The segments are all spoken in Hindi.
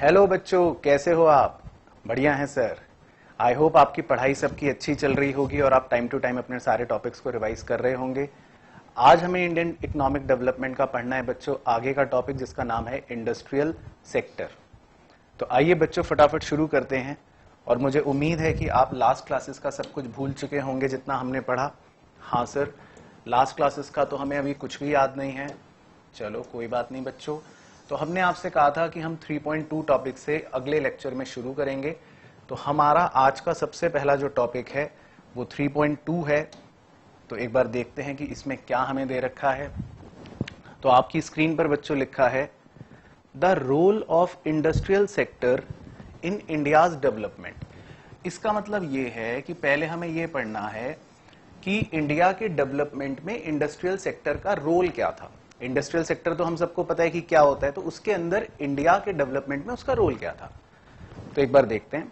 हेलो बच्चों, कैसे हो आप? बढ़िया हैं सर। आई होप आपकी पढ़ाई सबकी अच्छी चल रही होगी और आप टाइम टू टाइम अपने सारे टॉपिक्स को रिवाइज कर रहे होंगे। आज हमें इंडियन इकोनॉमिक डेवलपमेंट का पढ़ना है बच्चों, आगे का टॉपिक जिसका नाम है इंडस्ट्रियल सेक्टर। तो आइए बच्चों फटाफट शुरू करते हैं। और मुझे उम्मीद है कि आप लास्ट क्लासेस का सब कुछ भूल चुके होंगे जितना हमने पढ़ा। हाँ सर, लास्ट क्लासेस का तो हमें अभी कुछ भी याद नहीं है। चलो कोई बात नहीं बच्चों। तो हमने आपसे कहा था कि हम 3.2 टॉपिक से अगले लेक्चर में शुरू करेंगे। तो हमारा आज का सबसे पहला जो टॉपिक है वो 3.2 है। तो एक बार देखते हैं कि इसमें क्या हमें दे रखा है। तो आपकी स्क्रीन पर बच्चों लिखा है the role of industrial sector in India's development. इसका मतलब ये है कि पहले हमें ये पढ़ना है कि इंडिया के डेवलपमेंट में इंडस्ट्रियल सेक्टर का रोल क्या था। इंडस्ट्रियल सेक्टर तो हम सबको पता है कि क्या होता है, तो उसके अंदर इंडिया के डेवलपमेंट में उसका रोल क्या था। तो एक बार देखते हैं।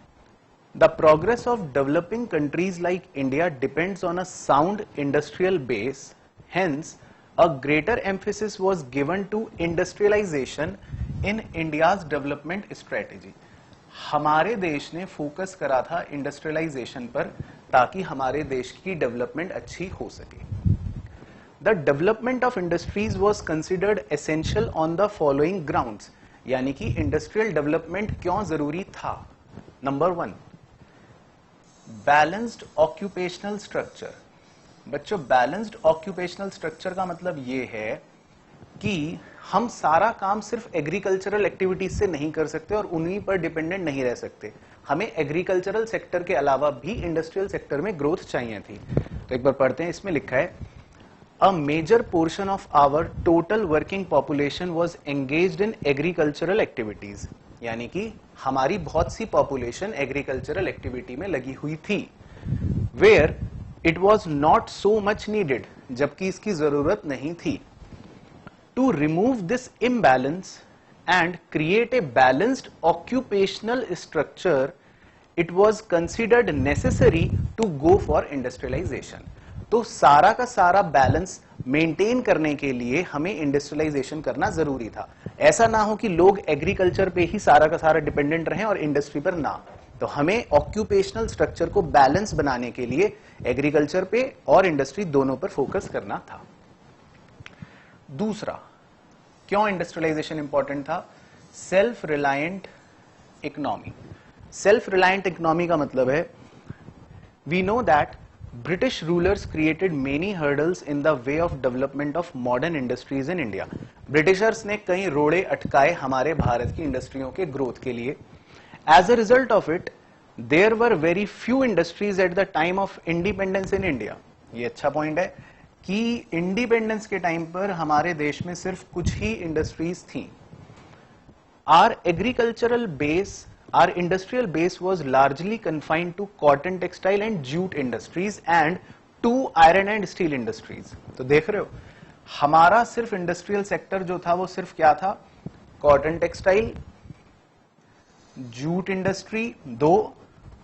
The progress of developing countries like India depends on a sound industrial base, hence a greater emphasis was given to industrialisation in India's development strategy. हमारे देश ने फोकस करा था इंडस्ट्रियलाइजेशन पर ताकि हमारे देश की डेवलपमेंट अच्छी हो सके। The development of industries was considered essential on the following grounds। यानी कि इंडस्ट्रियल डेवलपमेंट क्यों जरूरी था। Number 1, balanced occupational structure. बच्चों, बैलेंस्ड ऑक्यूपेशनल स्ट्रक्चर का मतलब ये है कि हम सारा काम सिर्फ एग्रीकल्चरल एक्टिविटीज से नहीं कर सकते और उन्हीं पर डिपेंडेंट नहीं रह सकते। हमें एग्रीकल्चरल सेक्टर के अलावा भी इंडस्ट्रियल सेक्टर में ग्रोथ चाहिए थी। तो एक बार पढ़ते हैं। इसमें लिखा है A major portion of our total working population was engaged in agricultural activities। यानी कि हमारी बहुत सी पॉपुलेशन एग्रीकल्चरल एक्टिविटी में लगी हुई थी। Where it was not so much needed, जबकि इसकी जरूरत नहीं थी। To remove this imbalance and create a balanced occupational structure, it was considered necessary to go for industrialization। तो सारा का सारा बैलेंस मेंटेन करने के लिए हमें इंडस्ट्रियलाइजेशन करना जरूरी था। ऐसा ना हो कि लोग एग्रीकल्चर पे ही सारा का सारा डिपेंडेंट रहें और इंडस्ट्री पर ना। तो हमें ऑक्यूपेशनल स्ट्रक्चर को बैलेंस बनाने के लिए एग्रीकल्चर पे और इंडस्ट्री दोनों पर फोकस करना था। दूसरा, क्यों इंडस्ट्रियलाइजेशन इंपॉर्टेंट था? Self reliant economy. Self reliant economy का मतलब है we know that British rulers created many hurdles in the way of development of modern industries in India। Britishers ने कई रोड़े अटकाए हमारे भारत की इंडस्ट्रियों के ग्रोथ के लिए। As a result of it, there were very few industries at the time of independence in India। ये अच्छा पॉइंट है कि इंडिपेंडेंस के टाइम पर हमारे देश में सिर्फ कुछ ही इंडस्ट्रीज थी। Our agricultural base, our industrial base was largely confined to cotton, textile and jute industries and to iron and steel industries। तो देख रहे हो, हमारा सिर्फ इंडस्ट्रियल सेक्टर जो था वो सिर्फ क्या था? कॉटन टेक्सटाइल, जूट इंडस्ट्री 2,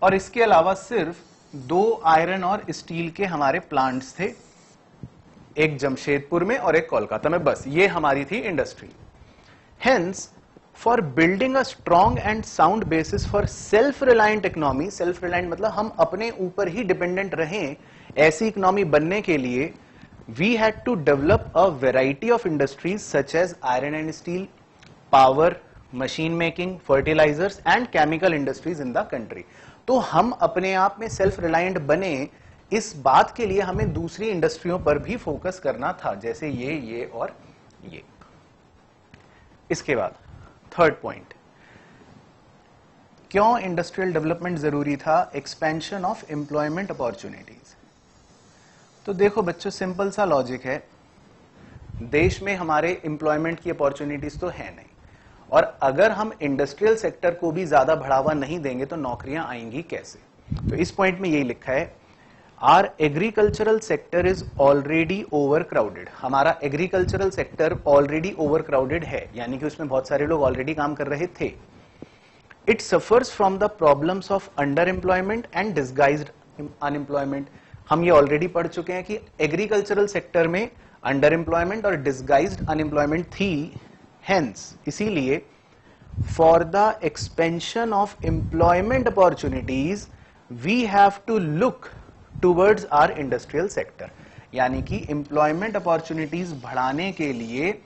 और इसके अलावा सिर्फ 2 आयरन और स्टील के हमारे प्लांट्स थे, एक जमशेदपुर में और एक कोलकाता में। बस ये हमारी थी industry. Hence For building a strong and sound basis for self-reliant economy, self-reliant मतलब हम अपने ऊपर ही डिपेंडेंट रहें, ऐसी इकोनॉमी बनने के लिए we had to develop a variety of industries such as iron and steel, power, machine making, fertilizers and chemical industries in the country। तो हम अपने आप में सेल्फ रिलायंट बने, इस बात के लिए हमें दूसरी इंडस्ट्रियों पर भी फोकस करना था, जैसे ये और ये। इसके बाद थर्ड पॉइंट, क्यों इंडस्ट्रियल डेवलपमेंट जरूरी था? Expansion of employment opportunities. तो देखो बच्चों, सिंपल सा लॉजिक है, देश में हमारे एम्प्लॉयमेंट की अपॉर्चुनिटीज तो है नहीं, और अगर हम इंडस्ट्रियल सेक्टर को भी ज्यादा बढ़ावा नहीं देंगे तो नौकरियां आएंगी कैसे? तो इस पॉइंट में यही लिखा है our agricultural sector is already overcrowded. हमारा agricultural sector already overcrowded है, यानी कि उसमें बहुत सारे लोग ऑलरेडी काम कर रहे थे। It suffers from the problems of under employment and disguised unemployment. हम ये ऑलरेडी पढ़ चुके हैं कि एग्रीकल्चरल सेक्टर में अंडर एम्प्लॉयमेंट और डिस्गाइज्ड अनएम्प्लॉयमेंट थी। हेंस इसीलिए for the expansion of employment opportunities we have to look towards our industrial sector. यानी कि employment opportunities बढ़ाने के लिए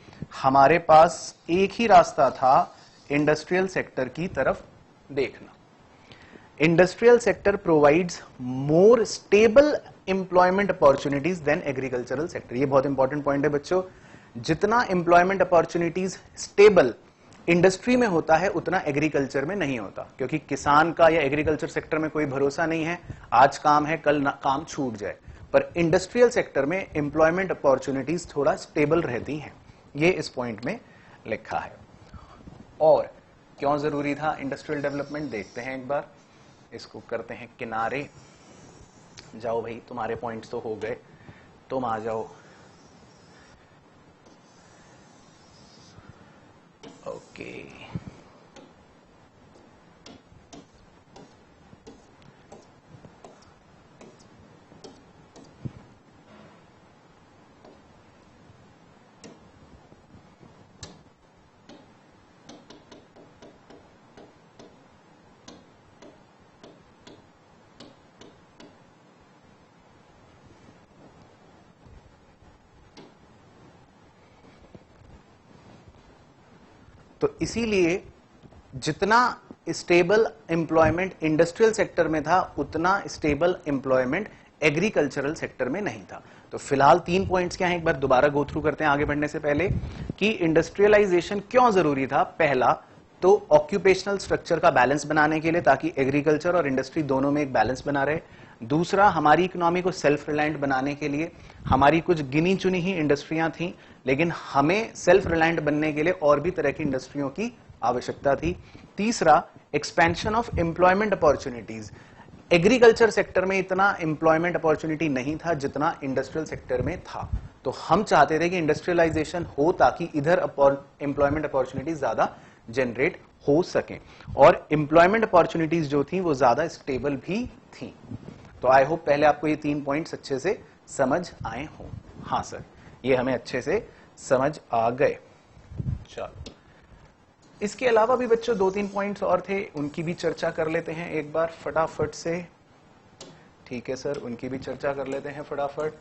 हमारे पास एक ही रास्ता था, इंडस्ट्रियल सेक्टर की तरफ देखना. Industrial sector provides more stable employment opportunities than agricultural sector. ये बहुत इंपॉर्टेंट पॉइंट है बच्चों. जितना एम्प्लॉयमेंट अपॉर्चुनिटीज स्टेबल इंडस्ट्री में होता है उतना एग्रीकल्चर में नहीं होता, क्योंकि किसान का या एग्रीकल्चर सेक्टर में कोई भरोसा नहीं है, आज काम है कल काम छूट जाए. पर इंडस्ट्रियल सेक्टर में एम्प्लॉयमेंट अपॉर्चुनिटीज थोड़ा स्टेबल रहती हैं. ये इस पॉइंट में लिखा है. और क्यों जरूरी था इंडस्ट्रियल डेवलपमेंट, देखते हैं एक बार. इसको करते हैं किनारे. जाओ भाई, तुम्हारे पॉइंट्स तो हो गए, तुम आ जाओ. ओके, तो इसीलिए जितना स्टेबल एम्प्लॉयमेंट इंडस्ट्रियल सेक्टर में था उतना स्टेबल एम्प्लॉयमेंट एग्रीकल्चरल सेक्टर में नहीं था. तो फिलहाल 3 पॉइंट्स क्या हैं, एक बार दोबारा गो थ्रू करते हैं आगे बढ़ने से पहले कि इंडस्ट्रियलाइजेशन क्यों जरूरी था. पहला तो ऑक्यूपेशनल स्ट्रक्चर का बैलेंस बनाने के लिए, ताकि एग्रीकल्चर और इंडस्ट्री दोनों में एक बैलेंस बना रहे. दूसरा, हमारी इकोनॉमी को सेल्फ रिलायंट बनाने के लिए. हमारी कुछ गिनी चुनी ही इंडस्ट्रियां थी, लेकिन हमें सेल्फ रिलायंट बनने के लिए और भी तरह की इंडस्ट्रियों की आवश्यकता थी. तीसरा, expansion of employment opportunities. Agriculture sector में इतना एम्प्लॉयमेंट अपॉर्चुनिटी नहीं था जितना इंडस्ट्रियल सेक्टर में था. तो हम चाहते थे कि इंडस्ट्रियलाइजेशन हो ताकि इधर एम्प्लॉयमेंट अपॉर्चुनिटीज ज्यादा जनरेट हो सके, और एम्प्लॉयमेंट अपॉर्चुनिटीज जो थी वो ज्यादा स्टेबल भी थी. तो आई होप पहले आपको ये 3 पॉइंट्स अच्छे से समझ आए हों. हाँ सर, ये हमें अच्छे से समझ आ गए. चलो, इसके अलावा भी बच्चों 2-3 पॉइंट्स और थे, उनकी भी चर्चा कर लेते हैं एक बार फटाफट से. ठीक है सर, उनकी भी चर्चा कर लेते हैं फटाफट.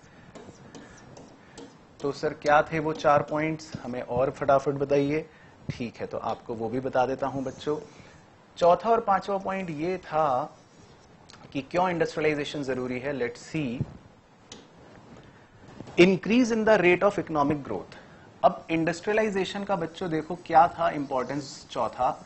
तो सर क्या थे वो 4 पॉइंट्स, हमें और फटाफट बताइए. ठीक है, तो आपको वो भी बता देता हूं बच्चों. चौथा और 5वां पॉइंट ये था कि क्यों इंडस्ट्रियलाइजेशन जरूरी है. Let's see. Increase in the rate of economic growth. अब इंडस्ट्रियलाइजेशन का बच्चों देखो क्या था इंपॉर्टेंस. चौथा,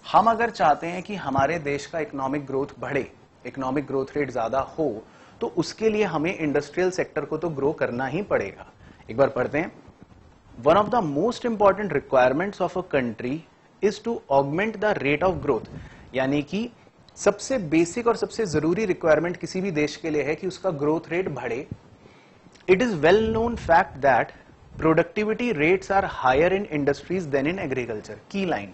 हम अगर चाहते हैं कि हमारे देश का इकोनॉमिक ग्रोथ बढ़े, इकोनॉमिक ग्रोथ रेट ज्यादा हो, तो उसके लिए हमें इंडस्ट्रियल सेक्टर को तो ग्रो करना ही पड़ेगा. एक बार पढ़ते हैं. One of the most important requirements of a country is to augment the rate of growth. यानी कि सबसे बेसिक और सबसे जरूरी रिक्वायरमेंट किसी भी देश के लिए है कि उसका ग्रोथ रेट बढ़े. It is well known fact that productivity rates are higher in industries than in agriculture. की लाइन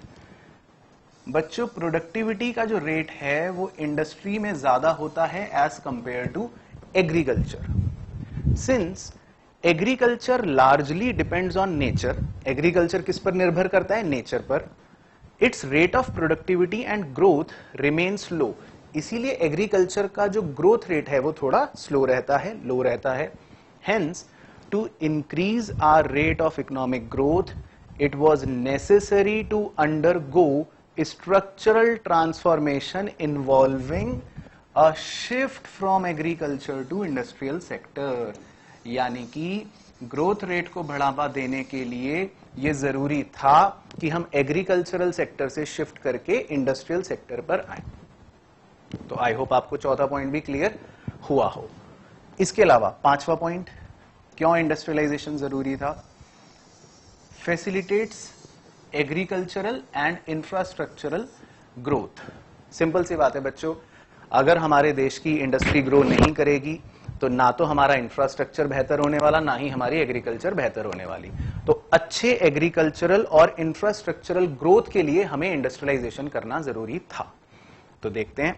बच्चों, प्रोडक्टिविटी का जो रेट है वो इंडस्ट्री में ज्यादा होता है as compared to agriculture. Since agriculture largely depends on nature. Agriculture किस पर निर्भर करता है? नेचर पर. Its rate of productivity and growth remains low. इसीलिए एग्रीकल्चर का जो ग्रोथ रेट है वो थोड़ा स्लो रहता है, लो रहता है. Hence to increase our rate of economic growth it was necessary to undergo structural transformation involving a shift from agriculture to industrial sector. यानी कि ग्रोथ रेट को बढ़ावा देने के लिए यह जरूरी था कि हम एग्रीकल्चरल सेक्टर से शिफ्ट करके इंडस्ट्रियल सेक्टर पर आए. तो आई होप आपको चौथा पॉइंट भी क्लियर हुआ हो. इसके अलावा 5वां पॉइंट, क्यों इंडस्ट्रियलाइजेशन जरूरी था. Facilitates agricultural and infrastructural growth. Simple सी बात है बच्चों, अगर हमारे देश की इंडस्ट्री ग्रो नहीं करेगी तो ना तो हमारा इंफ्रास्ट्रक्चर बेहतर होने वाला, ना ही हमारी एग्रीकल्चर बेहतर होने वाली. तो अच्छे एग्रीकल्चरल और इंफ्रास्ट्रक्चरल ग्रोथ के लिए हमें इंडस्ट्रियलाइजेशन करना जरूरी था. तो देखते हैं.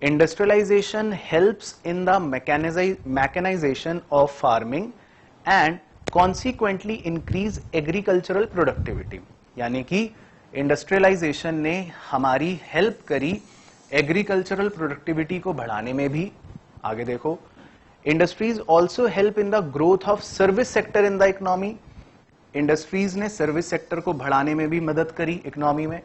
Industrialisation helps in the mechanisation of farming and consequently increase agricultural productivity. यानी कि इंडस्ट्रियलाइजेशन ने हमारी हेल्प करी एग्रीकल्चरल प्रोडक्टिविटी को बढ़ाने में भी। आगे देखो, industries also help in the growth of service sector in the economy. Industries ने सर्विस सेक्टर को बढ़ाने में भी मदद करी इकोनॉमी में।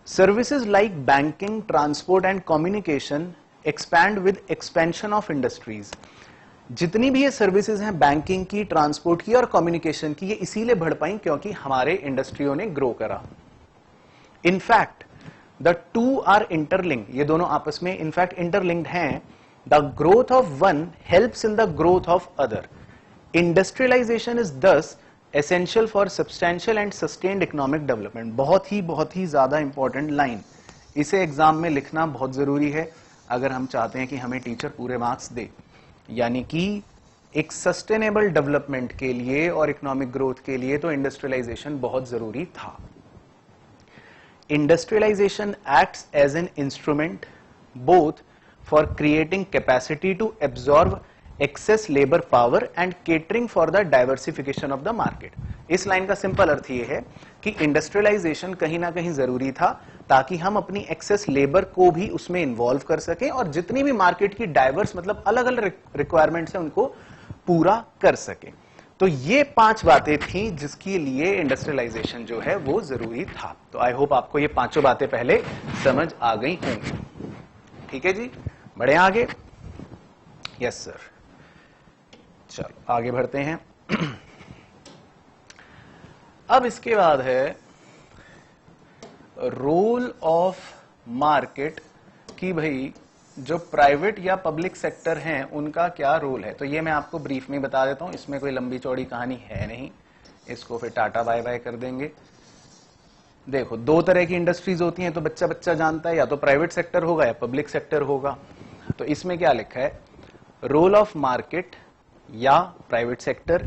Services like banking, transport and communication expand with expansion of industries. जितनी भी ये सर्विसेज हैं बैंकिंग की, ट्रांसपोर्ट की और कम्युनिकेशन की, ये इसीलिए बढ़ पाई क्योंकि हमारे इंडस्ट्रियों ने ग्रो करा। In fact the two are interlinked, ये दोनों आपस में इनफैक्ट इंटरलिंक्ड हैं। The growth of one helps in the growth of other. Industrialisation is thus essential for substantial and sustained economic development. बहुत ही ज्यादा इंपॉर्टेंट लाइन, इसे एग्जाम में लिखना बहुत जरूरी है अगर हम चाहते हैं कि हमें टीचर पूरे मार्क्स दे। यानी कि एक सस्टेनेबल डेवलपमेंट के लिए और इकोनॉमिक ग्रोथ के लिए तो इंडस्ट्रियलाइजेशन बहुत जरूरी था। Industrialisation acts as an instrument both for creating capacity to absorb excess labour power and catering for the diversification of the market. इस लाइन का सिंपल अर्थ यह है कि इंडस्ट्रियलाइजेशन कहीं ना कहीं जरूरी था ताकि हम अपनी एक्सेस लेबर को भी उसमें इन्वॉल्व कर सकें और जितनी भी मार्केट की डाइवर्स मतलब अलग अलग रिक्वायरमेंट्स हैं उनको पूरा कर सकें। तो ये 5 बातें थी जिसके लिए इंडस्ट्रियलाइजेशन जो है वो जरूरी था। तो आई होप आपको ये 5 बातें पहले समझ आ गई होंगी। ठीक है जी, बढ़े आगे। यस सर, चलो आगे बढ़ते हैं। अब इसके बाद है रोल ऑफ मार्केट कि भाई जो प्राइवेट या पब्लिक सेक्टर हैं उनका क्या रोल है। तो ये मैं आपको ब्रीफ में बता देता हूं, इसमें कोई लंबी चौड़ी कहानी है नहीं, इसको फिर टाटा बाय बाय कर देंगे। देखो, 2 तरह की इंडस्ट्रीज होती हैं तो बच्चा बच्चा जानता है, या तो प्राइवेट सेक्टर होगा या पब्लिक सेक्टर होगा। तो इसमें क्या लिखा है, रोल ऑफ मार्केट या private sector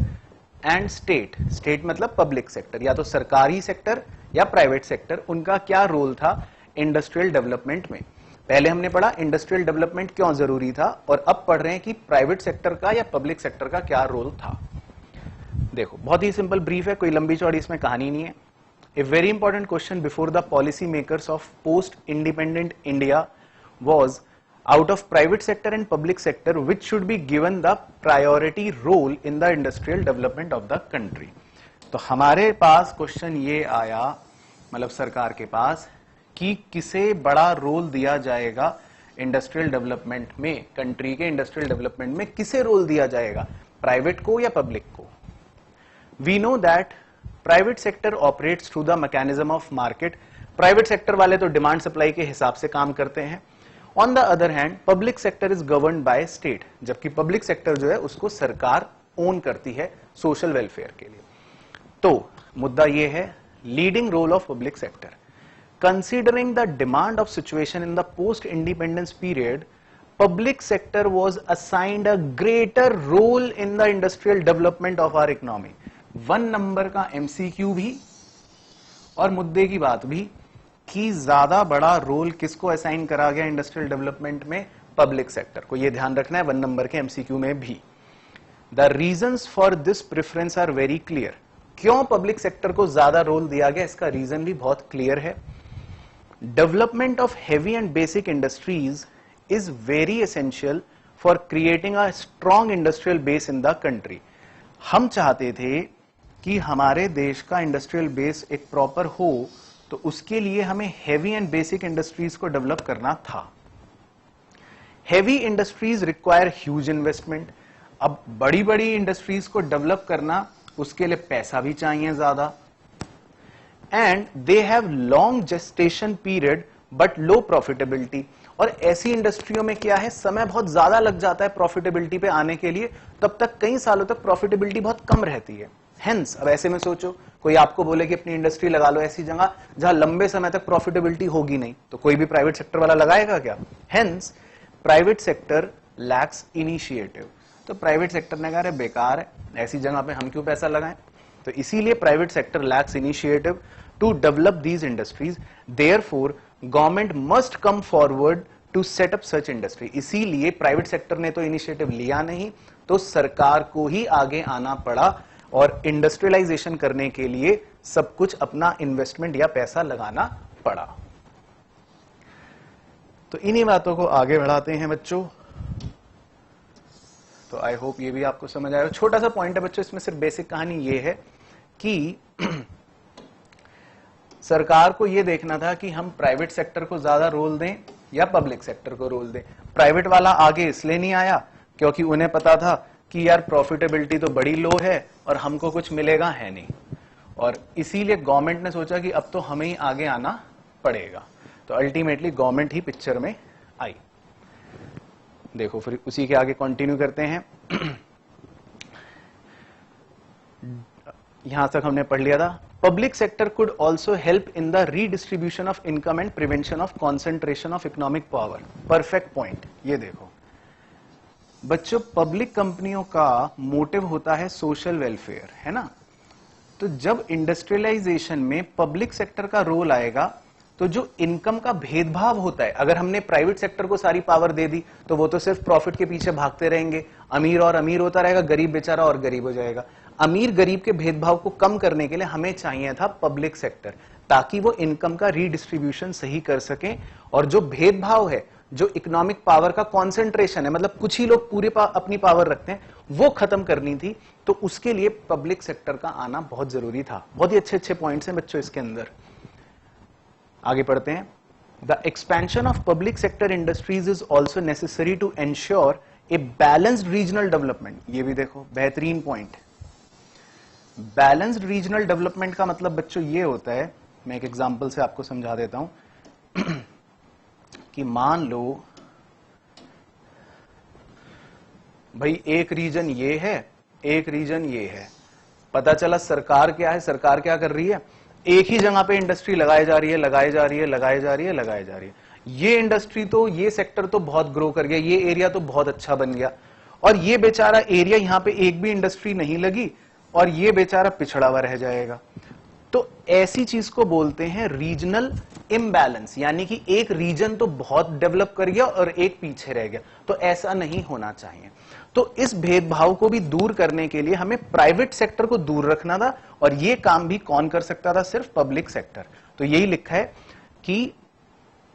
and state, state मतलब पब्लिक सेक्टर, या तो सरकारी सेक्टर या प्राइवेट सेक्टर, उनका क्या रोल था इंडस्ट्रियल डेवलपमेंट में। पहले हमने पढ़ा इंडस्ट्रियल डेवलपमेंट क्यों जरूरी था और अब पढ़ रहे हैं कि प्राइवेट सेक्टर का या पब्लिक सेक्टर का क्या रोल था। देखो, बहुत ही सिंपल ब्रीफ है, कोई लंबी चौड़ी इसमें कहानी नहीं है। A very important question before the policy makers of post independent India was out of private sector and public sector which should be given the priority role in the industrial development of the country। तो हमारे पास क्वेश्चन ये आया, मतलब सरकार के पास, कि किसे बड़ा रोल दिया जाएगा इंडस्ट्रियल डेवलपमेंट में, कंट्री के इंडस्ट्रियल डेवलपमेंट में किसे रोल दिया जाएगा, प्राइवेट को या पब्लिक को। We know that private sector operates through the mechanism of market. Private sector वाले तो डिमांड सप्लाई के हिसाब से काम करते हैं। On the other hand public sector is governed by state, जबकि पब्लिक सेक्टर जो है उसको सरकार ओन करती है सोशल वेलफेयर के लिए। तो मुद्दा ये है, leading role of public sector. Considering the demand of situation in the post independence period, public sector was assigned a greater role in the industrial development of our economy. 1 number का MCQ भी और मुद्दे की बात भी कि ज्यादा बड़ा रोल किसको असाइन करा गया इंडस्ट्रियल डेवलपमेंट में, पब्लिक सेक्टर को। यह ध्यान रखना है 1 नंबर के MCQ में भी। The reasons for this preference are very clear. क्यों पब्लिक सेक्टर को ज्यादा रोल दिया गया, इसका रीजन भी बहुत क्लियर है। Development of heavy and basic industries is very essential for creating a strong industrial base in the country. हम चाहते थे कि हमारे देश का इंडस्ट्रियल बेस एक प्रॉपर हो, तो उसके लिए हमें हेवी एंड बेसिक इंडस्ट्रीज को डेवलप करना था। Heavy industries require huge investment. अब बड़ी बड़ी इंडस्ट्रीज को डेवलप करना, उसके लिए पैसा भी चाहिए ज्यादा। And they have long gestation period but low profitability. और ऐसी इंडस्ट्रियों में क्या है, समय बहुत ज्यादा लग जाता है प्रॉफिटेबिलिटी पे आने के लिए, तब तक कई सालों तक प्रॉफिटेबिलिटी बहुत कम रहती है। हेंस अब ऐसे में सोचो, कोई आपको बोले कि अपनी इंडस्ट्री लगा लो ऐसी जगह जहां लंबे समय तक प्रॉफिटेबिलिटी होगी नहीं, तो कोई भी प्राइवेट सेक्टर वाला लगाएगा क्या। Hence private sector lacks initiative. तो प्राइवेट सेक्टर ने कहा बेकार है, ऐसी जगह पे हम क्यों पैसा लगाएं। तो इसीलिए private sector lacks initiative to develop these industries. Therefore government must come forward to set up such industry. इसीलिए प्राइवेट सेक्टर ने तो इनिशिएटिव लिया नहीं, तो सरकार को ही आगे आना पड़ा और इंडस्ट्रियलाइजेशन करने के लिए सब कुछ अपना इन्वेस्टमेंट या पैसा लगाना पड़ा। तो इन्हीं बातों को आगे बढ़ाते हैं बच्चों। तो आई होप ये भी आपको समझ आएगा। छोटा सा पॉइंट है बच्चों, इसमें सिर्फ बेसिक कहानी ये है कि सरकार को ये देखना था कि हम प्राइवेट सेक्टर को ज्यादा रोल दें या पब्लिक सेक्टर को रोल दें। प्राइवेट वाला आगे इसलिए नहीं आया क्योंकि उन्हें पता था कि यार प्रॉफिटेबिलिटी तो बड़ी लो है और हमको कुछ मिलेगा है नहीं, और इसीलिए गवर्नमेंट ने सोचा कि अब तो हमें ही आगे आना पड़ेगा। तो अल्टीमेटली गवर्नमेंट ही पिक्चर में आई। देखो फिर उसी के आगे कंटिन्यू करते हैं। यहां तक हमने पढ़ लिया था। Public sector could also help in the redistribution of income and prevention of concentration of economic power. Perfect point. ये देखो बच्चों, पब्लिक कंपनियों का मोटिव होता है सोशल वेलफेयर, है ना। तो जब इंडस्ट्रियलाइजेशन में पब्लिक सेक्टर का रोल आएगा तो जो इनकम का भेदभाव होता है, अगर हमने प्राइवेट सेक्टर को सारी पावर दे दी तो वो तो सिर्फ प्रॉफिट के पीछे भागते रहेंगे, अमीर और अमीर होता रहेगा, गरीब बेचारा और गरीब हो जाएगा। अमीर गरीब के भेदभाव को कम करने के लिए हमें चाहिए था पब्लिक सेक्टर, ताकि वो इनकम का रीडिस्ट्रीब्यूशन सही कर सके, और जो भेदभाव है, जो इकोनॉमिक पावर का कॉन्सेंट्रेशन है, मतलब कुछ ही लोग पूरे अपनी पावर रखते हैं, वो खत्म करनी थी। तो उसके लिए पब्लिक सेक्टर का आना बहुत जरूरी था। बहुत ही अच्छे अच्छे पॉइंट्स हैं बच्चों इसके अंदर। आगे पढ़ते हैं। The expansion of public sector industries is also necessary to ensure a balanced regional development. ये भी देखो बेहतरीन पॉइंट। बैलेंस्ड रीजनल डेवलपमेंट का मतलब बच्चों ये होता है, मैं एक एग्जांपल से आपको समझा देता हूं कि मान लो भाई एक रीजन ये है, एक रीजन ये है। पता चला सरकार क्या है, सरकार क्या कर रही है, एक ही जगह पे इंडस्ट्री लगाई जा रही है, लगाई जा रही है, लगाई जा रही है, लगाई जा रही है। ये इंडस्ट्री तो, ये सेक्टर तो बहुत ग्रो कर गया, ये एरिया तो बहुत अच्छा बन गया, और ये बेचारा एरिया, यहां पे एक भी इंडस्ट्री नहीं लगी और ये बेचारा पिछड़ा हुआ रह जाएगा। तो ऐसी चीज को बोलते हैं रीजनल इम्बैलेंस, यानी कि एक रीजन तो बहुत डेवलप कर गया और एक पीछे रह गया। तो ऐसा नहीं होना चाहिए। तो इस भेदभाव को भी दूर करने के लिए हमें प्राइवेट सेक्टर को दूर रखना था, और ये काम भी कौन कर सकता था, सिर्फ पब्लिक सेक्टर। तो यही लिखा है कि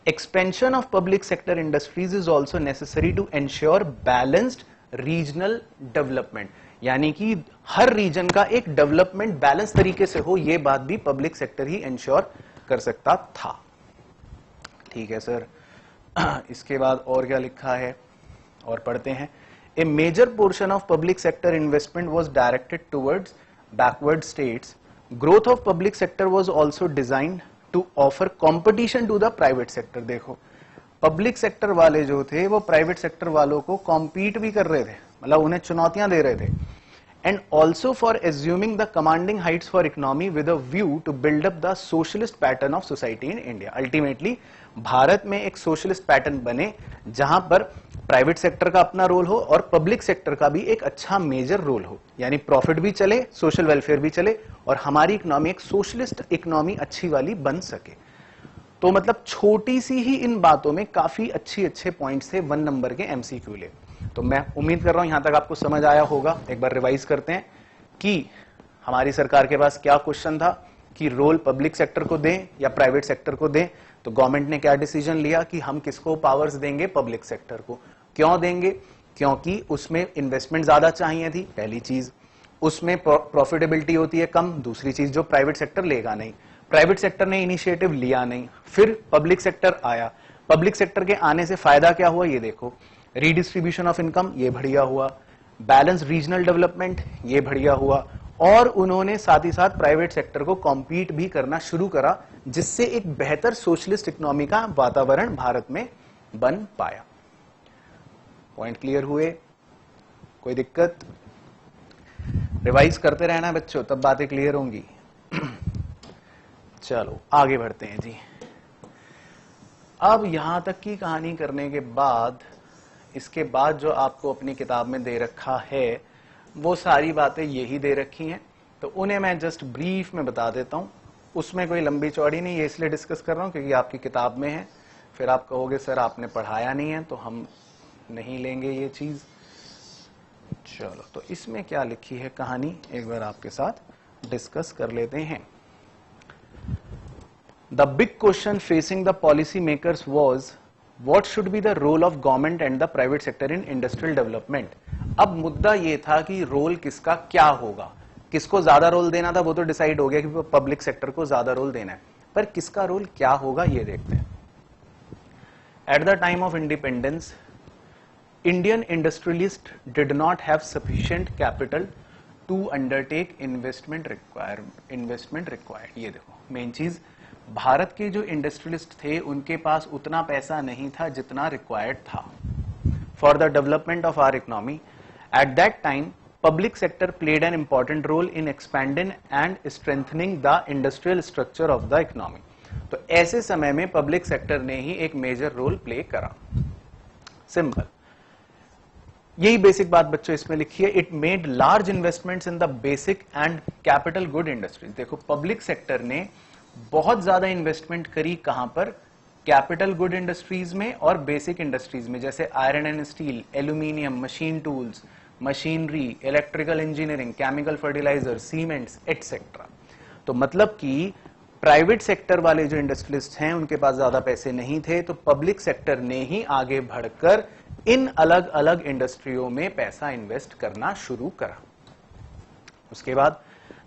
expansion of public sector industries is also necessary to ensure balanced regional development, यानी कि हर रीजन का एक डेवलपमेंट बैलेंस तरीके से हो, यह बात भी पब्लिक सेक्टर ही एंश्योर कर सकता था। ठीक है सर। इसके बाद और क्या लिखा है, और पढ़ते हैं। A major portion of public sector investment was directed towards backward states. Growth of public sector was also designed to offer competition to the private sector. देखो पब्लिक सेक्टर वाले जो थे वो प्राइवेट सेक्टर वालों को कॉम्पीट भी कर रहे थे, मतलब उन्हें चुनौतियां दे रहे थे। And also for assuming the commanding heights for economy with a view to build up the socialist pattern of society in India. Ultimately Bharat में एक सोशलिस्ट पैटर्न बने जहां पर प्राइवेट सेक्टर का अपना रोल हो और पब्लिक सेक्टर का भी एक अच्छा मेजर रोल हो, यानी प्रॉफिट भी चले, सोशल वेलफेयर भी चले, और हमारी इकोनॉमी एक सोशलिस्ट इकोनॉमी अच्छी वाली बन सके। तो मतलब छोटी सी ही इन बातों में काफी अच्छे पॉइंट्स थे 1 नंबर के एमसीक्यू लिए। तो मैं उम्मीद कर रहा हूं यहां तक आपको समझ आया होगा। एक बार रिवाइज करते हैं कि हमारी सरकार के पास क्या क्वेश्चन था कि रोल पब्लिक सेक्टर को दें या प्राइवेट सेक्टर को दें। तो गवर्नमेंट ने क्या डिसीजन लिया कि हम किसको पावर्स देंगे, पब्लिक सेक्टर को। क्यों देंगे, क्योंकि उसमें इन्वेस्टमेंट ज्यादा चाहिए थी, पहली चीज। उसमें प्रॉफिटेबिलिटी होती है कम, दूसरी चीज जो प्राइवेट सेक्टर लेगा नहीं। प्राइवेट सेक्टर ने इनिशिएटिव लिया नहीं, फिर पब्लिक सेक्टर आया। पब्लिक सेक्टर के आने से फायदा क्या हुआ, ये देखो, रीडिस्ट्रीब्यूशन ऑफ इनकम, ये बढ़िया हुआ, बैलेंस रीजनल डेवलपमेंट, ये बढ़िया हुआ, और उन्होंने साथ ही साथ प्राइवेट सेक्टर को कॉम्पीट भी करना शुरू करा, जिससे एक बेहतर सोशलिस्ट इकोनॉमी का वातावरण भारत में बन पाया। पॉइंट क्लियर हुए, कोई दिक्कत? रिवाइज करते रहना बच्चों, तब बातें क्लियर होंगी। चलो आगे बढ़ते हैं जी। अब यहां तक की कहानी करने के बाद, इसके बाद जो आपको अपनी किताब में दे रखा है वो सारी बातें यही दे रखी हैं, तो उन्हें मैं जस्ट ब्रीफ में बता देता हूं। उसमें कोई लंबी चौड़ी नहीं, ये इसलिए डिस्कस कर रहा हूं क्योंकि आपकी किताब में है। फिर आप कहोगे सर आपने पढ़ाया नहीं है, तो हम नहीं लेंगे ये चीज। चलो, तो इसमें क्या लिखी है कहानी एक बार आपके साथ डिस्कस कर लेते हैं। The big question facing the policy makers was what should be the role of government and the private sector in industrial development. अब मुद्दा ये था कि रोल किसका क्या होगा, किसको ज्यादा रोल देना था वो तो डिसाइड हो गया कि पब्लिक सेक्टर को ज्यादा रोल देना है, पर किसका रोल क्या होगा ये देखते हैं। At the time of independence Indian industrialists did not have sufficient capital to undertake investment required। ये देखो मेन चीज, भारत के जो इंडस्ट्रियलिस्ट थे उनके पास उतना पैसा नहीं था जितना रिक्वायर्ड था for the development of our economy. At that time public sector played an important role in expanding and strengthening the industrial structure of the economy. तो ऐसे समय में पब्लिक सेक्टर ने ही एक मेजर रोल प्ले करा। सिंपल, यही बेसिक बात बच्चों इसमें लिखी है। It made large investments in the basic and capital good industries. देखो पब्लिक सेक्टर ने बहुत ज्यादा इन्वेस्टमेंट करी कहां पर, कैपिटल गुड इंडस्ट्रीज में और बेसिक इंडस्ट्रीज में, जैसे iron and steel, aluminium, machine tools, machinery, electrical engineering, chemical fertiliser, cements etcetera. तो मतलब कि प्राइवेट सेक्टर वाले जो इंडस्ट्रियलिस्ट हैं उनके पास ज्यादा पैसे नहीं थे, तो पब्लिक सेक्टर ने ही आगे बढ़कर इन अलग अलग इंडस्ट्रियों में पैसा इन्वेस्ट करना शुरू करा। उसके बाद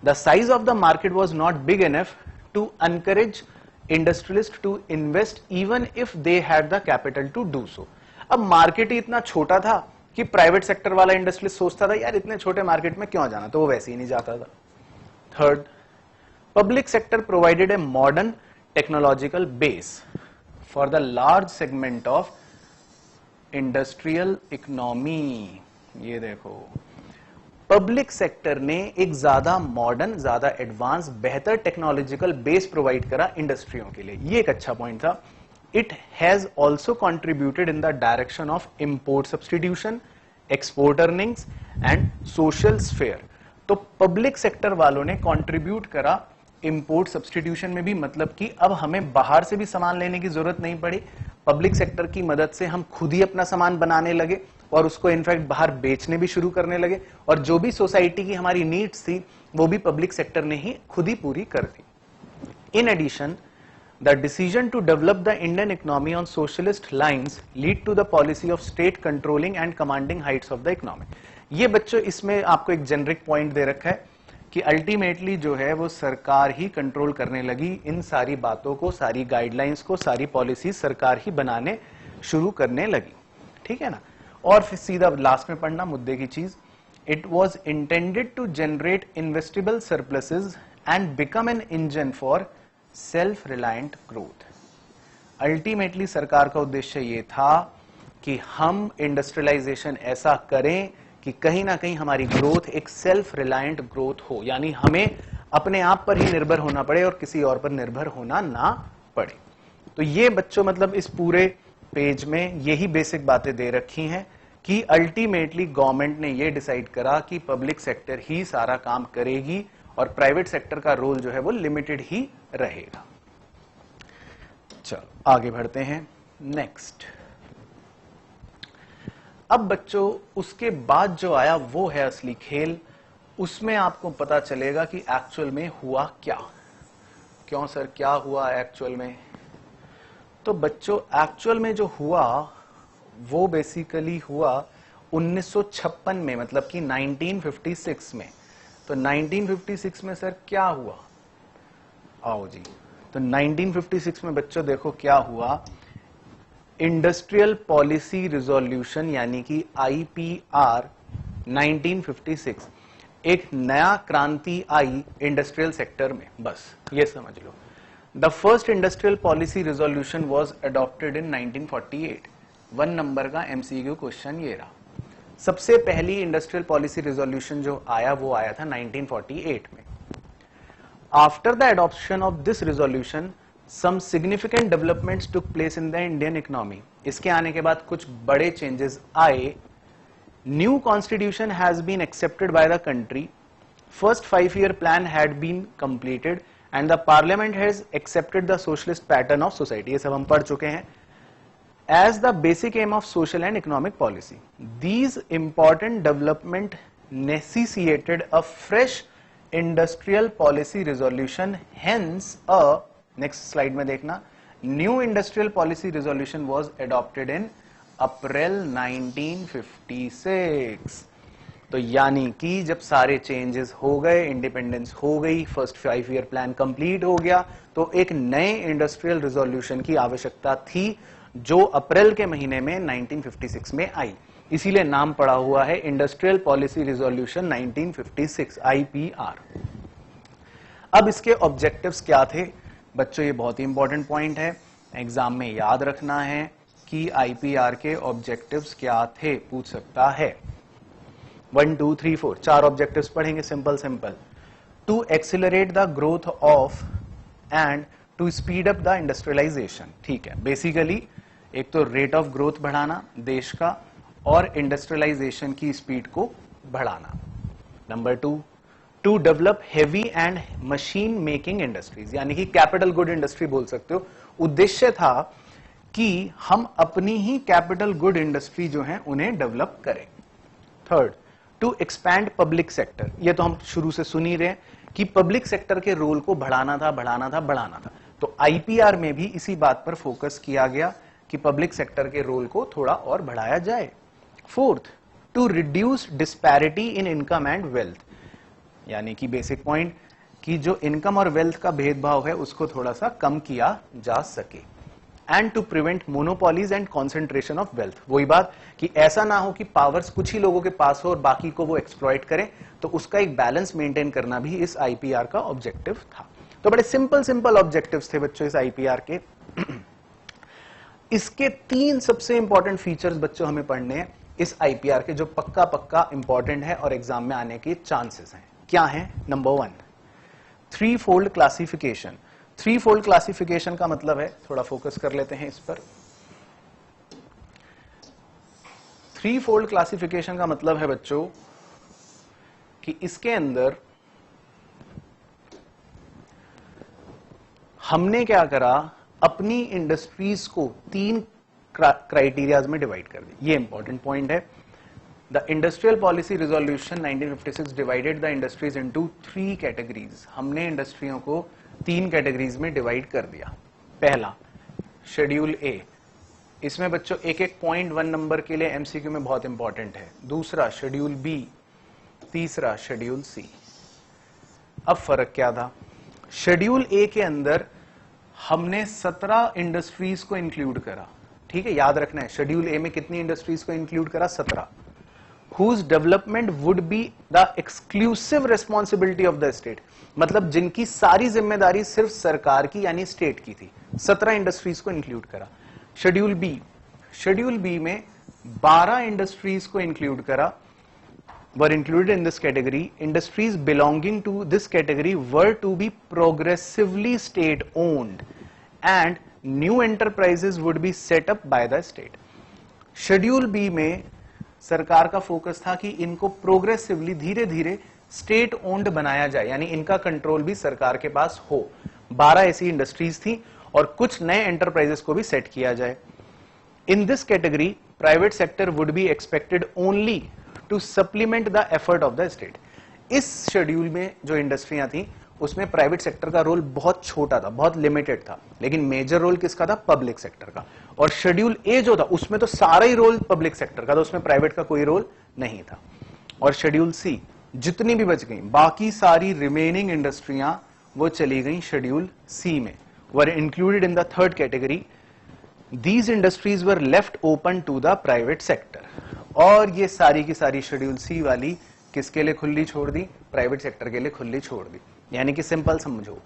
the size of the market was not big enough to encourage industrialist to invest even if they had the capital to do so. अब मार्केट ही इतना छोटा था कि प्राइवेट सेक्टर वाला इंडस्ट्रियलिस्ट सोचता था यार इतने छोटे मार्केट में क्यों जाना, तो वो वैसे ही नहीं जाता था। Third, public sector provided a modern technological base for the large segment of industrial economy. ये देखो पब्लिक सेक्टर ने एक ज्यादा मॉडर्न, ज्यादा एडवांस, बेहतर टेक्नोलॉजिकल बेस प्रोवाइड करा इंडस्ट्रियों के लिए। ये एक अच्छा पॉइंट था। It has also contributed in the direction of import substitution, export earnings and social sphere. तो पब्लिक सेक्टर वालों ने कॉन्ट्रीब्यूट करा इंपोर्ट सब्सटीट्यूशन में भी, मतलब कि अब हमें बाहर से भी सामान लेने की जरूरत नहीं पड़ी। पब्लिक सेक्टर की मदद से हम खुद ही अपना सामान बनाने लगे और उसको इनफैक्ट बाहर बेचने भी शुरू करने लगे, और जो भी सोसाइटी की हमारी नीड्स थी वो भी पब्लिक सेक्टर ने ही खुद ही पूरी कर दी। In addition the decision to develop the Indian economy on socialist lines lead to the policy of state controlling and commanding heights of the economy. ये बच्चों इसमें आपको एक जेनरिक पॉइंट दे रखा है कि अल्टीमेटली जो है वो सरकार ही कंट्रोल करने लगी इन सारी बातों को, सारी गाइडलाइंस को, सारी पॉलिसी सरकार ही बनाने शुरू करने लगी। ठीक है ना। और फिर सीधा लास्ट में पढ़ना मुद्दे की चीज, it was intended to generate investible surpluses and become an engine for self reliant growth. Ultimately सरकार का उद्देश्य ये था कि हम इंडस्ट्रियलाइजेशन ऐसा करें कि कहीं ना कहीं हमारी ग्रोथ एक सेल्फ रिलायंट ग्रोथ हो, यानी हमें अपने आप पर ही निर्भर होना पड़े और किसी और पर निर्भर होना ना पड़े। तो ये बच्चों मतलब इस पूरे पेज में यही बेसिक बातें दे रखी हैं कि अल्टीमेटली गवर्नमेंट ने ये डिसाइड करा कि पब्लिक सेक्टर ही सारा काम करेगी और प्राइवेट सेक्टर का रोल जो है वो लिमिटेड ही रहेगा। चलो आगे बढ़ते हैं। नेक्स्ट, अब बच्चों उसके बाद जो आया वो है असली खेल। उसमें आपको पता चलेगा कि एक्चुअल में हुआ क्या। क्यों सर, क्या हुआ एक्चुअल में? तो बच्चों एक्चुअल में जो हुआ वो बेसिकली हुआ 1956 में, मतलब कि 1956 में। तो 1956 में सर क्या हुआ? आओ जी, तो 1956 में बच्चों देखो क्या हुआ। इंडस्ट्रियल पॉलिसी रिजोल्यूशन यानी कि IPR 1956, एक नया क्रांति आई इंडस्ट्रियल सेक्टर में, बस ये समझ लो। The first industrial policy resolution was adopted in 1948। 1 number का MCQ क्वेश्चन ये रहा। सबसे पहली इंडस्ट्रियल पॉलिसी रिजोल्यूशन जो आया वो आया था 1948 में। After the adoption of this resolution some significant developments took place in the Indian economy। इसके आने के बाद कुछ बड़े चेंजेस आए। New constitution has been accepted by the country। First 5-year plan had been completed and the parliament has accepted the socialist pattern of society। ये सब हम पढ़ चुके हैं। as the basic aim of social and economic policy. These important development necessitated a fresh industrial policy resolution. Hence a next slide में देखना, new industrial policy resolution was adopted in April 1956. तो यानी कि जब सारे चेंजेस हो गए, इंडिपेंडेंस हो गई, फर्स्ट 5 ईयर प्लान कंप्लीट हो गया, तो एक नए इंडस्ट्रियल रिजोल्यूशन की आवश्यकता थी जो अप्रैल के महीने में 1956 में आई. इसीलिए नाम पड़ा हुआ है इंडस्ट्रियल पॉलिसी रिजोल्यूशन 1956 IPR. अब इसके ऑब्जेक्टिव्स क्या थे बच्चों, ये बहुत ही इंपॉर्टेंट पॉइंट है, एग्जाम में याद रखना है कि IPR के ऑब्जेक्टिव्स क्या थे, पूछ सकता है. 1 2 3 4 4 ऑब्जेक्टिव्स पढ़ेंगे, simple. To accelerate the growth of and to speed up the industrialisation. ठीक है, बेसिकली एक तो रेट ऑफ ग्रोथ बढ़ाना देश का और इंडस्ट्रियलाइजेशन की स्पीड को बढ़ाना. Number 2, to develop heavy and machine making industries, यानी कि कैपिटल गुड इंडस्ट्री बोल सकते हो. उद्देश्य था कि हम अपनी ही कैपिटल गुड इंडस्ट्री जो है उन्हें डेवलप करें. Third, to expand public sector. ये तो हम शुरू से सुन ही रहे हैं कि पब्लिक सेक्टर के रोल को बढ़ाना था. तो IPR में भी इसी बात पर फोकस किया गया कि पब्लिक सेक्टर के रोल को थोड़ा और बढ़ाया जाए. Fourth, to reduce disparity in income and wealth, यानी कि बेसिक पॉइंट कि जो इनकम और वेल्थ का भेदभाव है उसको थोड़ा सा कम किया जा सके. And to prevent monopolies and concentration of wealth. वही बात कि ऐसा ना हो कि पावर्स कुछ ही लोगों के पास हो और बाकी को वो एक्सप्लॉइट करें, तो उसका एक बैलेंस मेंटेन करना भी इस IPR का ऑब्जेक्टिव था. तो बड़े सिंपल ऑब्जेक्टिव्स थे बच्चों इस IPR के. इसके 3 सबसे इंपॉर्टेंट फीचर्स बच्चों हमें पढ़ने हैं इस IPR के, जो पक्का इंपॉर्टेंट है और एग्जाम में आने के चांसेस हैं. क्या है? Number 1, 3-fold classification. 3-fold classification का मतलब है, थोड़ा फोकस कर लेते हैं इस पर. 3-fold क्लासिफिकेशन का मतलब है बच्चों कि इसके अंदर हमने क्या करा, अपनी इंडस्ट्रीज को 3 क्राइटेरियाज में डिवाइड कर दी. ये इंपॉर्टेंट पॉइंट है. The industrial policy resolution 1956 divided the industries into 3 categories. हमने इंडस्ट्रियों को 3 कैटेगरीज में डिवाइड कर दिया. पहला शेड्यूल ए, इसमें बच्चों एक पॉइंट 1 नंबर के लिए MCQ में बहुत इंपॉर्टेंट है. दूसरा शेड्यूल बी, तीसरा शेड्यूल सी. अब फर्क क्या था? शेड्यूल ए के अंदर हमने 17 इंडस्ट्रीज को इंक्लूड करा. ठीक है, याद रखना है शेड्यूल ए में कितनी इंडस्ट्रीज को इंक्लूड करा? 17. whose development would be the exclusive responsibility of the state. मतलब जिनकी सारी जिम्मेदारी सिर्फ सरकार की यानी स्टेट की थी. 17 इंडस्ट्रीज को इंक्लूड करा. शेड्यूल बी में 12 इंडस्ट्रीज को इंक्लूड करा, were included in this category. Industries belonging to this category were to be progressively state owned and new enterprises would be set up by the state. Schedule B में सरकार का फोकस था कि इनको प्रोग्रेसिवली धीरे धीरे स्टेट ओन्ड बनाया जाए, यानी इनका कंट्रोल भी सरकार के पास हो. 12 ऐसी इंडस्ट्रीज थी और कुछ नए एंटरप्राइजेस को भी सेट किया जाए. In this category private sector would be expected only to supplement the effort of the state. इस शेड्यूल में जो इंडस्ट्रियां थी उसमें प्राइवेट सेक्टर का रोल बहुत छोटा था, बहुत लिमिटेड था, लेकिन मेजर रोल किसका था? पब्लिक सेक्टर का. और शेड्यूल ए जो था उसमें तो सारा ही रोल पब्लिक सेक्टर का था, उसमें प्राइवेट का कोई रोल नहीं था. और शेड्यूल सी जितनी भी बच गई, बाकी सारी रिमेनिंग इंडस्ट्रियां वो चली गई शेड्यूल सी में, were included in the third category. These industries were left open to the private sector. और ये सारी की सारी शेड्यूल सी वाली किसके लिए खुली छोड़ दी? प्राइवेट सेक्टर के लिए खुली छोड़ दी. यानी कि सिंपल समझो,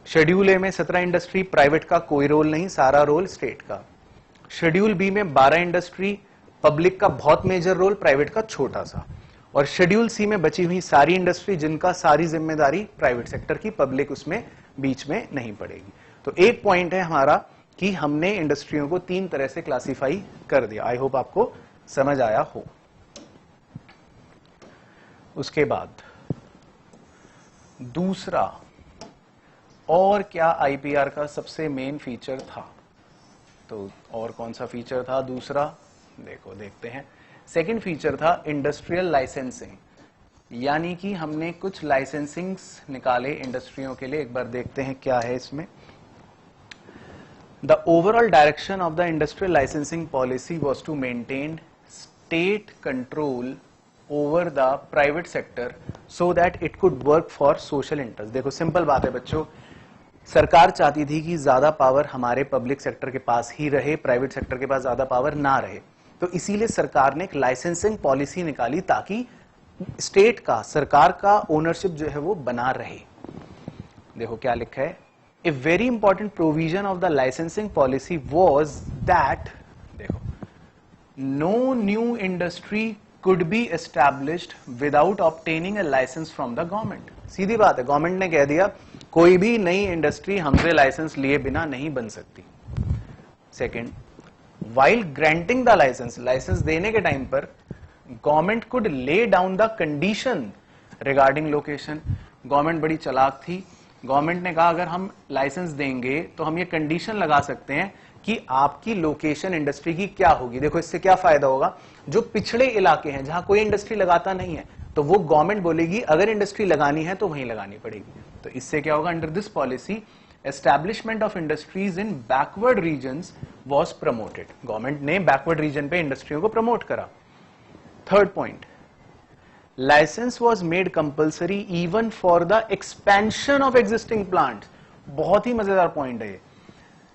शेड्यूल ए में 17 इंडस्ट्री, प्राइवेट का कोई रोल नहीं, सारा रोल स्टेट का. शेड्यूल बी में 12 इंडस्ट्री, पब्लिक का बहुत मेजर रोल, प्राइवेट का छोटा सा. और शेड्यूल सी में बची हुई सारी इंडस्ट्री जिनका सारी जिम्मेदारी प्राइवेट सेक्टर की, पब्लिक उसमें बीच में नहीं पड़ेगी. तो एक पॉइंट है हमारा कि हमने इंडस्ट्रियों को 3 तरह से क्लासिफाई कर दिया. आई होप आपको समझ आया हो. उसके बाद दूसरा और क्या IPR का सबसे मेन फीचर था? तो और कौन सा फीचर था दूसरा, देखो देखते हैं। सेकंड फीचर था इंडस्ट्रियल लाइसेंसिंग, यानी कि हमने कुछ लाइसेंसिंग्स निकाले इंडस्ट्रियों के लिए। एक बार देखते हैं क्या है इसमें। The overall direction of the industrial licensing policy was to maintain state control over the private sector so that it could work for social interest। देखो सिंपल बात है बच्चों, सरकार चाहती थी कि ज्यादा पावर हमारे पब्लिक सेक्टर के पास ही रहे, प्राइवेट सेक्टर के पास ज्यादा पावर ना रहे। तो इसीलिए सरकार ने एक लाइसेंसिंग पॉलिसी निकाली ताकि स्टेट का, सरकार का ओनरशिप जो है वो बना रहे। देखो क्या लिखा है, A very important provision of the licensing policy was that, देखो, no new industry could be established without obtaining a license from the government। सीधी बात है, गवर्नमेंट ने कह दिया कोई भी नई इंडस्ट्री हमसे लाइसेंस लिए बिना नहीं बन सकती। Second, while granting the license, licence देने के टाइम पर government could lay down the condition regarding location। Government बड़ी चालाक थी, गवर्नमेंट ने कहा अगर हम लाइसेंस देंगे तो हम ये कंडीशन लगा सकते हैं कि आपकी लोकेशन इंडस्ट्री की क्या होगी। देखो इससे क्या फायदा होगा, जो पिछड़े इलाके हैं जहां कोई इंडस्ट्री लगाता नहीं है तो वो गवर्नमेंट बोलेगी अगर इंडस्ट्री लगानी है तो वहीं लगानी पड़ेगी। तो इससे क्या होगा, under this policy establishment of industries in backward regions was promoted. Government ने बैकवर्ड रीजन पे इंडस्ट्रियों को प्रमोट करा। Third point, licence was made compulsory even for the expansion of existing plant. बहुत ही मजेदार पॉइंट है।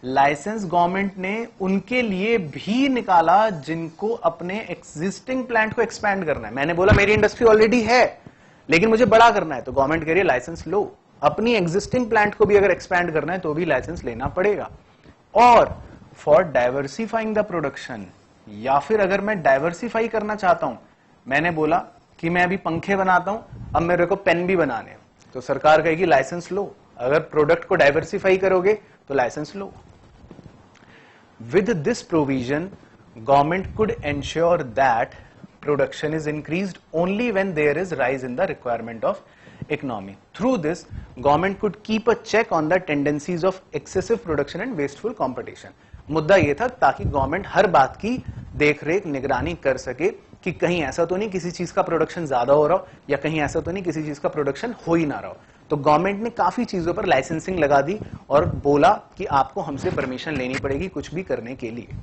लाइसेंस गवर्नमेंट ने उनके लिए भी निकाला जिनको अपने एग्जिस्टिंग प्लांट को एक्सपैंड करना है। मैंने बोला मेरी इंडस्ट्री ऑलरेडी है लेकिन मुझे बड़ा करना है, तो गवर्नमेंट कह रही है लाइसेंस लो। अपनी एग्जिस्टिंग प्लांट को भी अगर एक्सपैंड करना है तो भी लाइसेंस लेना पड़ेगा। और फॉर डाइवर्सिफाइंग द प्रोडक्शन, या फिर अगर मैं डाइवर्सिफाई करना चाहता हूं, मैंने बोला कि मैं अभी पंखे बनाता हूं, अब मेरे को पेन भी बनाने हैं, तो सरकार कहेगी लाइसेंस लो। अगर प्रोडक्ट को डाइवर्सिफाई करोगे तो लाइसेंस लो। With this provision government could ensure that production is increased only when there is rise in the requirement of economy. Through this government could keep a check on the tendencies of excessive production and wasteful competition. मुद्दा यह था ताकि गवर्नमेंट हर बात की देखरेख निगरानी कर सके कि कहीं ऐसा तो नहीं किसी चीज का प्रोडक्शन ज्यादा हो रहा हो, या कहीं ऐसा तो नहीं किसी चीज का प्रोडक्शन हो ही ना रहा हो। तो गवर्नमेंट ने काफी चीजों पर लाइसेंसिंग लगा दी और बोला कि आपको हमसे परमिशन लेनी पड़ेगी कुछ भी करने के लिए।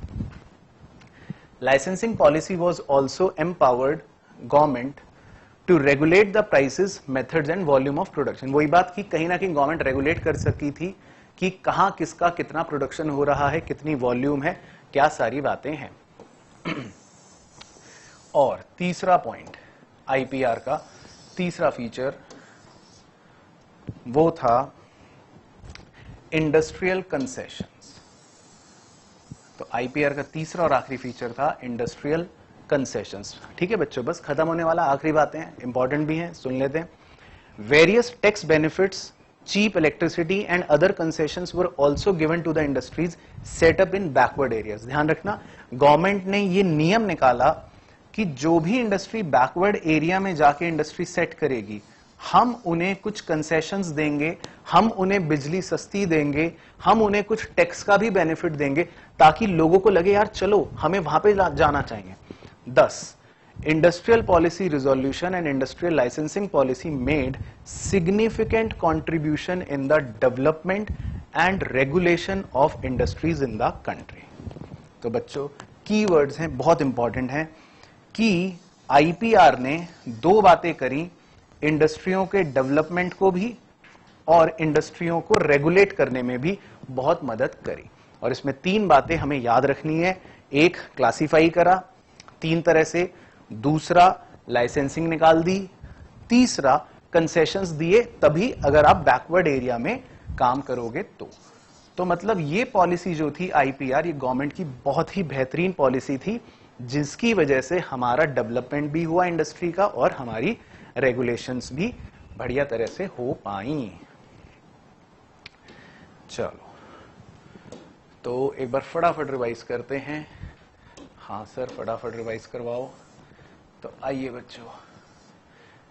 Licensing policy was also empowered government to regulate the prices, methods and volume of production. वही बात की कहीं ना कहीं गवर्नमेंट रेगुलेट कर सकी थी कि कहां किसका कितना प्रोडक्शन हो रहा है, कितनी वॉल्यूम है, क्या सारी बातें हैं। और तीसरा पॉइंट, आईपीआर का तीसरा फीचर वो था इंडस्ट्रियल कंसेशंस। तो आईपीआर का तीसरा और आखिरी फीचर था इंडस्ट्रियल कंसेशंस। ठीक है बच्चों, बस खत्म होने वाला, आखिरी बातें हैं, इंपॉर्टेंट भी हैं, सुन लेते हैं। Various tax benefits, cheap electricity and other concessions were also given to the industries set up in backward areas। ध्यान रखना, गवर्नमेंट ने ये नियम निकाला कि जो भी इंडस्ट्री बैकवर्ड एरिया में जाके इंडस्ट्री सेट करेगी, हम उन्हें कुछ कंसेशंस देंगे, हम उन्हें बिजली सस्ती देंगे, हम उन्हें कुछ टैक्स का भी बेनिफिट देंगे ताकि लोगों को लगे यार चलो हमें वहां पे जाना चाहिए। 10, Industrial policy resolution and industrial licensing policy made significant contribution in the development and regulation of industries in the country। तो बच्चों कीवर्ड्स हैं, बहुत इंपॉर्टेंट हैं कि आईपीआर ने दो बातें करी, इंडस्ट्रियों के डेवलपमेंट को भी और इंडस्ट्रियों को रेगुलेट करने में भी बहुत मदद करी। और इसमें तीन बातें हमें याद रखनी है। एक, क्लासिफाई करा 3 तरह से, दूसरा लाइसेंसिंग निकाल दी, तीसरा कंसेशंस दिए तभी अगर आप बैकवर्ड एरिया में काम करोगे तो मतलब ये पॉलिसी जो थी आईपीआर, ये गवर्नमेंट की बहुत ही बेहतरीन पॉलिसी थी जिसकी वजह से हमारा डेवलपमेंट भी हुआ इंडस्ट्री का और हमारी रेगुलेशंस भी बढ़िया तरह से हो पाई। चलो तो एक बार फटाफट रिवाइज करते हैं। हाँ सर फटाफट रिवाइज करवाओ। तो आइए बच्चों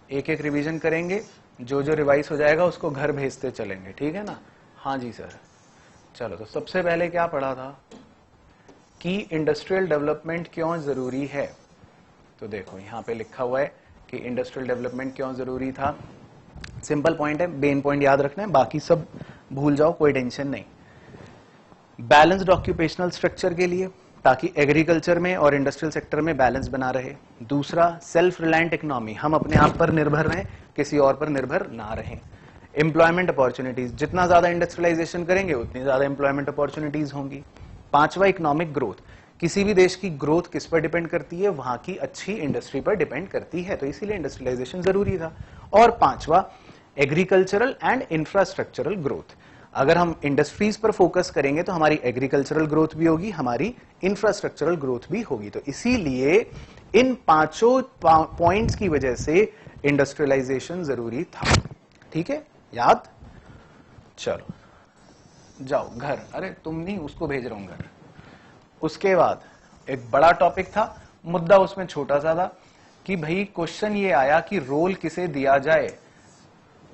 एक एक रिवीजन करेंगे, जो जो रिवाइज हो जाएगा उसको घर भेजते चलेंगे, ठीक है ना। हाँ जी सर। चलो तो सबसे पहले क्या पढ़ा था, कि इंडस्ट्रियल डेवलपमेंट क्यों जरूरी है। तो देखो यहां पे लिखा हुआ है कि इंडस्ट्रियल डेवलपमेंट क्यों जरूरी था। सिंपल पॉइंट है, मेन पॉइंट याद रखना है, बाकी सब भूल जाओ, कोई टेंशन नहीं। बैलेंस्ड ऑक्यूपेशनल स्ट्रक्चर के लिए, ताकि एग्रीकल्चर में और इंडस्ट्रियल सेक्टर में बैलेंस बना रहे। दूसरा, सेल्फ रिलायंट इकोनॉमी, हम अपने आप पर निर्भर रहें, किसी और पर निर्भर ना रहें। एम्प्लॉयमेंट अपॉर्चुनिटीज, जितना ज्यादा इंडस्ट्रियलाइजेशन करेंगे उतनी ज्यादा एम्प्लॉयमेंट अपॉर्चुनिटीज होंगी। पांचवा, इकोनॉमिक ग्रोथ, किसी भी देश की ग्रोथ किस पर डिपेंड करती है, वहां की अच्छी इंडस्ट्री पर डिपेंड करती है, तो इसीलिए इंडस्ट्रियलाइजेशन जरूरी था। और पांचवा, एग्रीकल्चरल एंड इंफ्रास्ट्रक्चरल ग्रोथ, अगर हम इंडस्ट्रीज पर फोकस करेंगे तो हमारी एग्रीकल्चरल ग्रोथ भी होगी, हमारी इंफ्रास्ट्रक्चरल ग्रोथ भी होगी। तो इसीलिए इन पांचों पॉइंट्स की वजह से इंडस्ट्रियलाइजेशन जरूरी था। ठीक है, याद। चलो जाओ घर, अरे तुम नहीं, उसको भेज रहा हूं घर। उसके बाद एक बड़ा टॉपिक था, मुद्दा उसमें छोटा सा था कि भाई क्वेश्चन ये आया कि रोल किसे दिया जाए,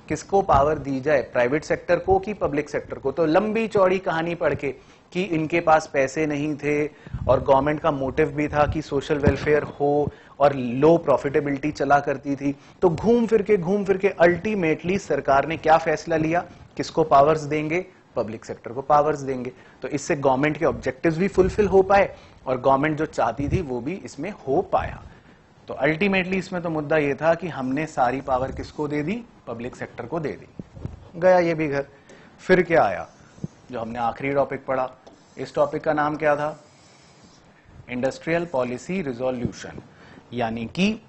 किसको पावर दी जाए, प्राइवेट सेक्टर को कि पब्लिक सेक्टर को। तो लंबी चौड़ी कहानी पढ़ के कि इनके पास पैसे नहीं थे और गवर्नमेंट का मोटिव भी था कि सोशल वेलफेयर हो और लो प्रॉफिटेबिलिटी चला करती थी, तो घूम फिर के अल्टीमेटली सरकार ने क्या फैसला लिया, किसको पावर्स देंगे, पब्लिक सेक्टर को पावर्स देंगे। तो इससे गवर्नमेंट के ऑब्जेक्टिव्स भी फुलफिल हो पाए और गवर्नमेंट जो चाहती थी वो भी इसमें हो पाया। तो अल्टीमेटली इसमें तो मुद्दा ये था कि हमने सारी पावर किसको दे दी, पब्लिक सेक्टर को दे दी। गया ये भी घर। फिर क्या आया, जो हमने आखिरी टॉपिक पढ़ा, इस टॉपिक का नाम क्या था, इंडस्ट्रियल पॉलिसी रिजोल्यूशन, यानी कि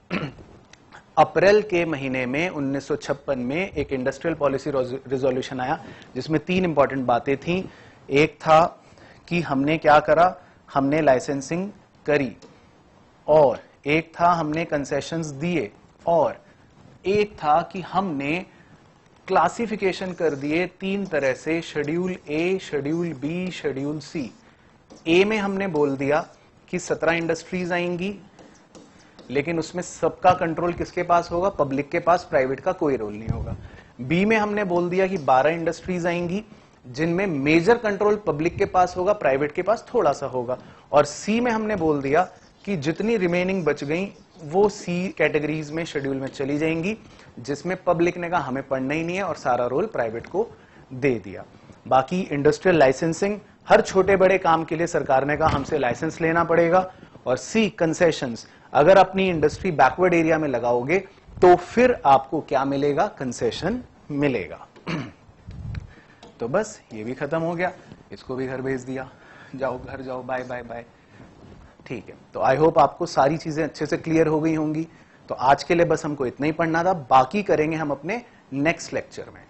अप्रैल के महीने में 1956 में एक इंडस्ट्रियल पॉलिसी रिजोल्यूशन आया जिसमें 3 इंपॉर्टेंट बातें थी। एक था कि हमने क्या करा, हमने लाइसेंसिंग करी, और एक था हमने कंसेशंस दिए, और एक था कि हमने क्लासिफिकेशन कर दिए 3 तरह से, शेड्यूल ए, शेड्यूल बी, शेड्यूल सी। ए में हमने बोल दिया कि 17 इंडस्ट्रीज आएंगी, लेकिन उसमें सबका कंट्रोल किसके पास होगा, पब्लिक के पास, प्राइवेट का कोई रोल नहीं होगा। बी में हमने बोल दिया कि 12 इंडस्ट्रीज आएंगी जिनमें मेजर कंट्रोल पब्लिक के पास होगा, प्राइवेट के पास थोड़ा सा होगा। और सी में हमने बोल दिया कि जितनी रिमेनिंग बच गई वो सी कैटेगरीज में, शेड्यूल में चली जाएंगी, जिसमें पब्लिक ने कहा हमें पढ़ना ही नहीं है और सारा रोल प्राइवेट को दे दिया। बाकी इंडस्ट्रियल लाइसेंसिंग, हर छोटे बड़े काम के लिए सरकार ने कहा हमसे लाइसेंस लेना पड़ेगा। और सी कंसेशंस, अगर अपनी इंडस्ट्री बैकवर्ड एरिया में लगाओगे तो फिर आपको क्या मिलेगा, कंसेशन मिलेगा। तो बस ये भी खत्म हो गया, इसको भी घर भेज दिया, जाओ घर जाओ, बाय बाय बाय। ठीक है, तो आई होप आपको सारी चीजें अच्छे से क्लियर हो गई होंगी। तो आज के लिए बस हमको इतना ही पढ़ना था, बाकी करेंगे हम अपने नेक्स्ट लेक्चर में।